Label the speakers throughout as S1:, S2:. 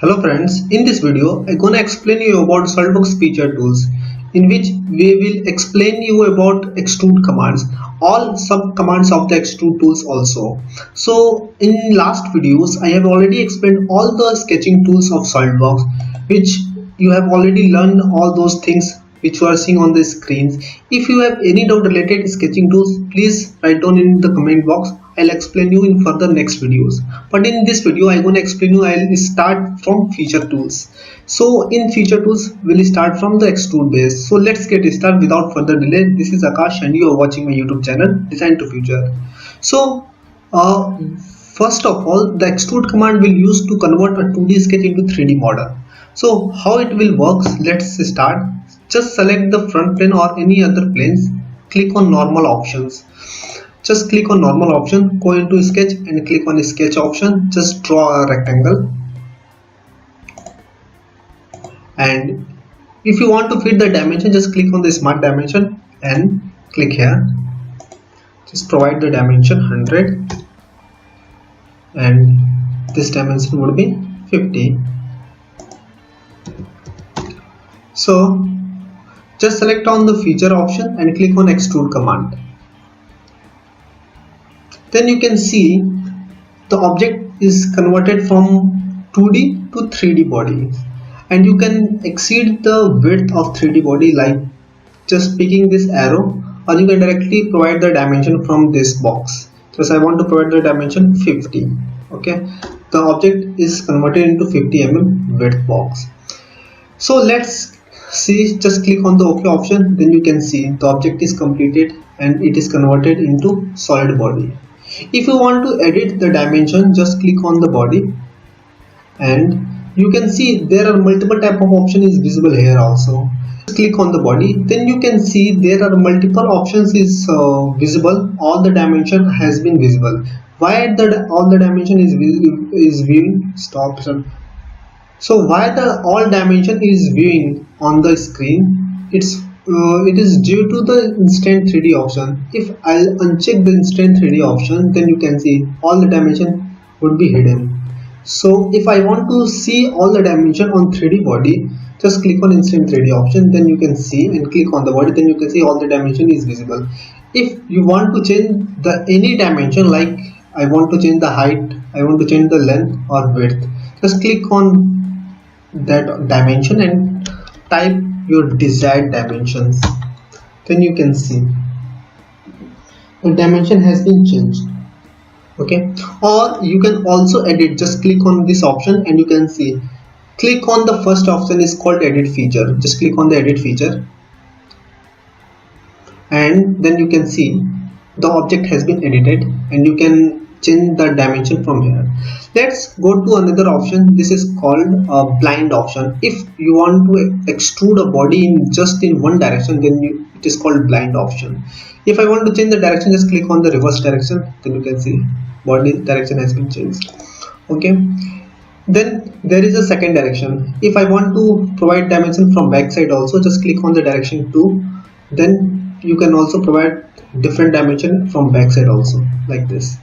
S1: Hello friends, in this video I'm gonna explain you about Solidworks feature tools, in which we will explain you about extrude commands, all sub commands of the extrude tools also. So in last videos I have already explained all the sketching tools of Solidworks, which you have already learned all those things which you are seeing on the screens. If you have any doubt related to sketching tools, please write down in the comment box. I'll explain you in further next videos. But in this video I'm going to explain you. I'll start from feature tools. So in feature tools we'll start from the extrude base. So let's get started without further delay. This is Akash and you are watching my YouTube channel Design to Future. So first of all, the extrude command will use to convert a 2D sketch into 3D model. So how it will work, let's start. Just select the front plane or any other planes, click on normal options. Just click on normal option, go into sketch and click on sketch option. Just draw a rectangle, and if you want to fit the dimension, just click on the smart dimension and click here. Just provide the dimension 100 and this dimension would be 50. So just select on the feature option and click on extrude command. Then you can see the object is converted from 2D to 3D body, and you can exceed the width of 3D body like just picking this arrow, or you can directly provide the dimension from this box. Just I want to provide the dimension 50. Okay, the object is converted into 50 mm width box. So let's see, just click on the OK option. Then you can see the object is completed and it is converted into solid body. If you want to edit the dimension, just click on the body and you can see there are multiple type of option is visible here also. Just click on the body, then you can see there are multiple options is visible. All the dimension has been visible. Why all the dimension is viewing? Stop. So why the all dimension is viewing on the screen? It is due to the instant 3D option. If I'll uncheck the instant 3D option, then you can see all the dimension would be hidden. So if I want to see all the dimension on 3D body, just click on instant 3D option, then you can see, and click on the body, then you can see all the dimension is visible. If you want to change the any dimension, like I want to change the height, I want to change the length or width, just click on that dimension and type your desired dimensions. Then you can see the dimension has been changed. Okay, or you can also edit. Just click on this option and you can see, click on the first option is called edit feature. Just click on the edit feature and then you can see the object has been edited and you can change the dimension from here. Let's go to another option. This is called blind option. If you want to extrude a body in just in one direction, then it is called blind option. If I want to change the direction, just click on the reverse direction, then you can see body direction has been changed. Okay, then there is a second direction. If I want to provide dimension from back side also, just click on the direction 2, then you can also provide different dimension from back side also, like this.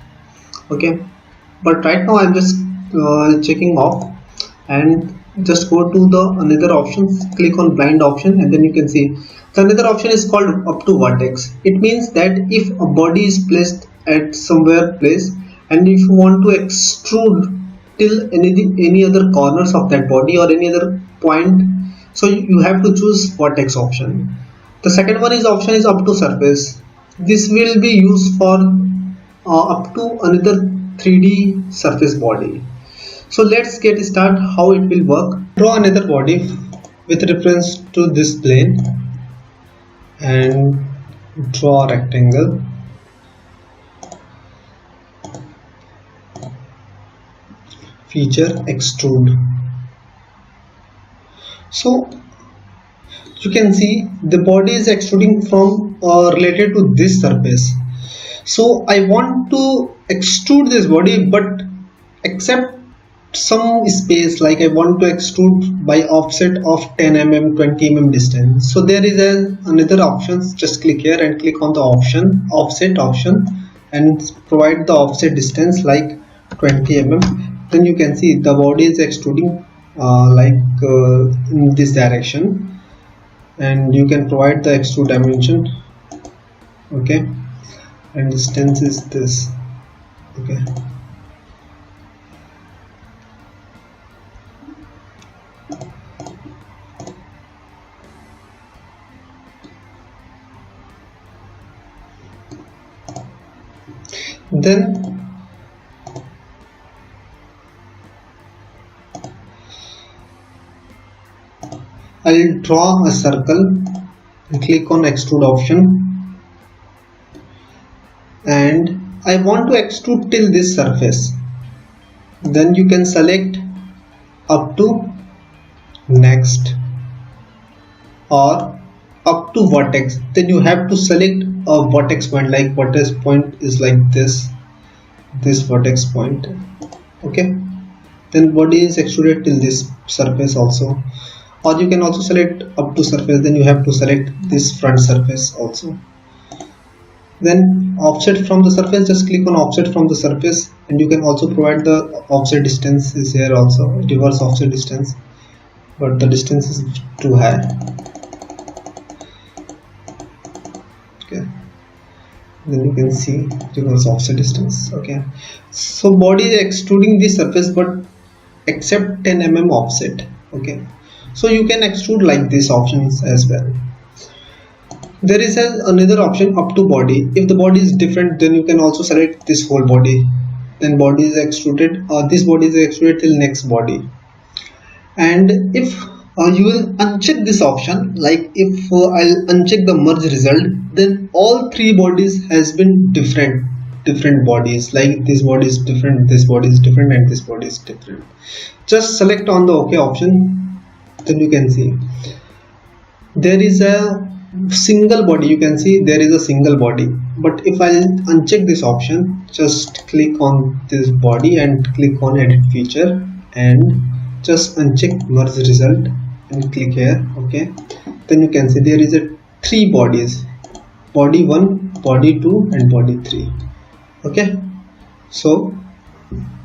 S1: Okay, but right now I'm just checking off and just go to the another options, click on blind option, and then you can see the another option is called up to vertex. It means that if a body is placed at somewhere place and if you want to extrude till any other corners of that body or any other point, so you have to choose vertex option. The second one is option is up to surface. This will be used for up to another 3D surface body. So let's get started how it will work. Draw another body with reference to this plane and draw a rectangle. Feature extrude. So you can see the body is extruding from related to this surface. So I want to extrude this body but accept some space, like I want to extrude by offset of 10 mm 20 mm distance. So there is another options. Just click here and click on the option offset option and provide the offset distance like 20 mm. Then you can see the body is extruding in this direction, and you can provide the extrude dimension. Okay, and distance is this. Okay, then I'll draw a circle and click on extrude option, and I want to extrude till this surface. Then you can select up to next or up to vertex. Then you have to select a vertex point, like vertex point is like this vertex point. Okay, then body is extruded till this surface also, or you can also select up to surface. Then you have to select this front surface also. Then offset from the surface, just click on offset from the surface, and you can also provide the offset distance is here also, reverse offset distance, but the distance is too high. Okay, then you can see reverse offset distance. Okay, so body is extruding this surface but except 10 mm offset. Okay, so you can extrude like these options as well. There is another option up to body. If the body is different, then you can also select this whole body. Then body is extruded, or this body is extruded till next body. And if you will uncheck this option, like if I'll uncheck the merge result, then all three bodies has been different bodies. Like this body is different, this body is different, and this body is different. Just select on the OK option, then you can see there is a single body. You can see there is a single body, but if I uncheck this option, just click on this body and click on edit feature and just uncheck merge result and click here. Okay, then you can see there is a three bodies, body 1, body 2 and body 3. Okay, so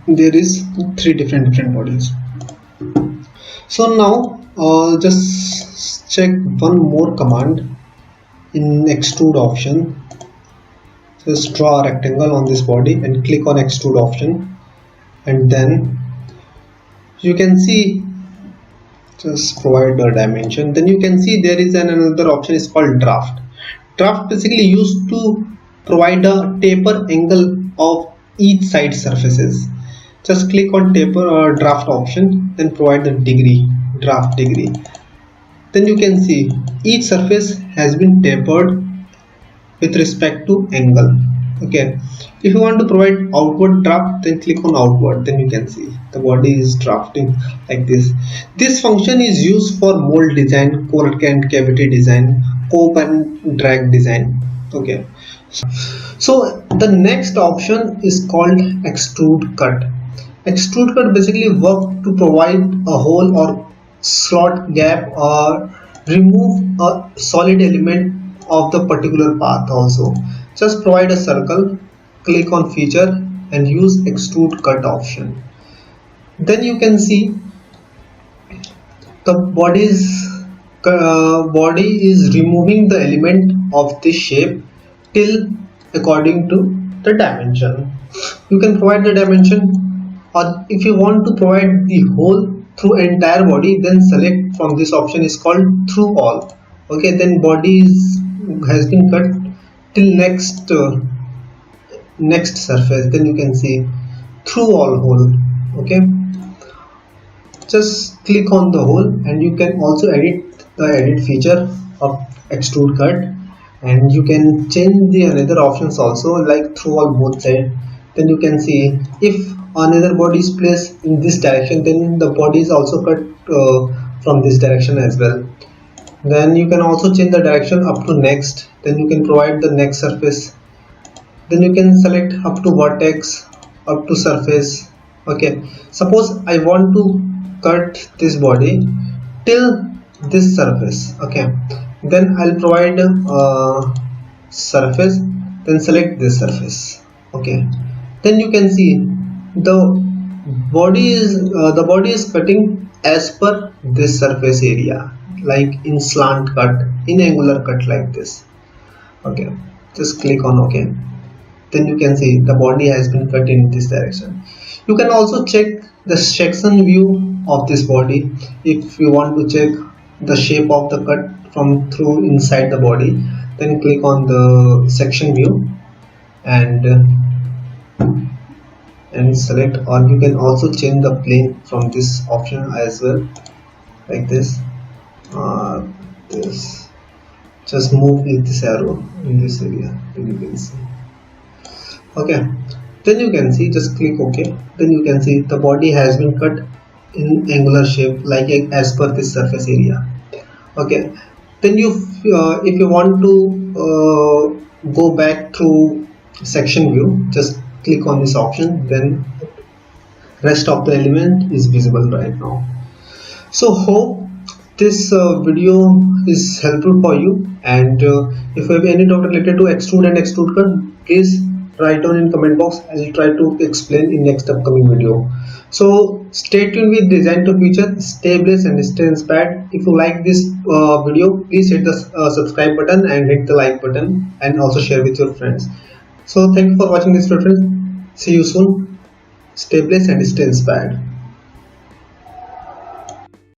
S1: there is three different bodies. So now just check one more command in extrude option. Just draw a rectangle on this body and click on extrude option, and then you can see just provide a dimension. Then you can see there is another option is called draft. Draft basically used to provide a taper angle of each side surfaces. Just click on taper or draft option, then provide the degree, draft degree. Then you can see each surface has been tapered with respect to angle. Okay, if you want to provide outward draft, then click on outward. Then you can see the body is drafting like this. This function is used for mold design, core and cavity design, cope and drag design. Okay, so the next option is called extrude cut. Extrude cut basically work to provide a hole or slot gap or remove a solid element of the particular path. Also, just provide a circle, click on feature and use extrude cut option. Then you can see the body is removing the element of this shape till according to the dimension. You can provide the dimension, or if you want to provide the whole through entire body, then select from this option is called through all. Okay, then body has been cut till next surface. Then you can see through all hole. Okay, just click on the hole, and you can also edit the edit feature of extrude cut, and you can change the another options also, like through all both sides. Then you can see if another body is placed in this direction, then the body is also cut from this direction as well. Then you can also change the direction up to next. Then you can provide the next surface. Then you can select up to vertex, up to surface. Okay, suppose I want to cut this body till this surface. Okay, then I'll provide surface, then select this surface. Okay, then you can see the body is cutting as per this surface area, like in slant cut, in angular cut, like this. Okay, just click on OK. Then you can see the body has been cut in this direction. You can also check the section view of this body if you want to check the shape of the cut from through inside the body. Then click on the section view and select, or you can also change the plane from this option as well, like this. This just move with this arrow in this area, then you can see. Okay, then you can see, just click OK. Then you can see the body has been cut in angular shape, like as per this surface area. Okay, then you if you want to go back to section view, just click on this option. Then rest of the element is visible right now. So hope this video is helpful for you, and if you have any doubt related to extrude and extrude cut, please write down in comment box. I will try to explain in next upcoming video. So stay tuned with Design to Future. Stay blessed and stay inspired. If you like this video, please hit the subscribe button and hit the like button, and also share with your friends. So thank you for watching this video, friends. See you soon. Stay blessed and stay inspired.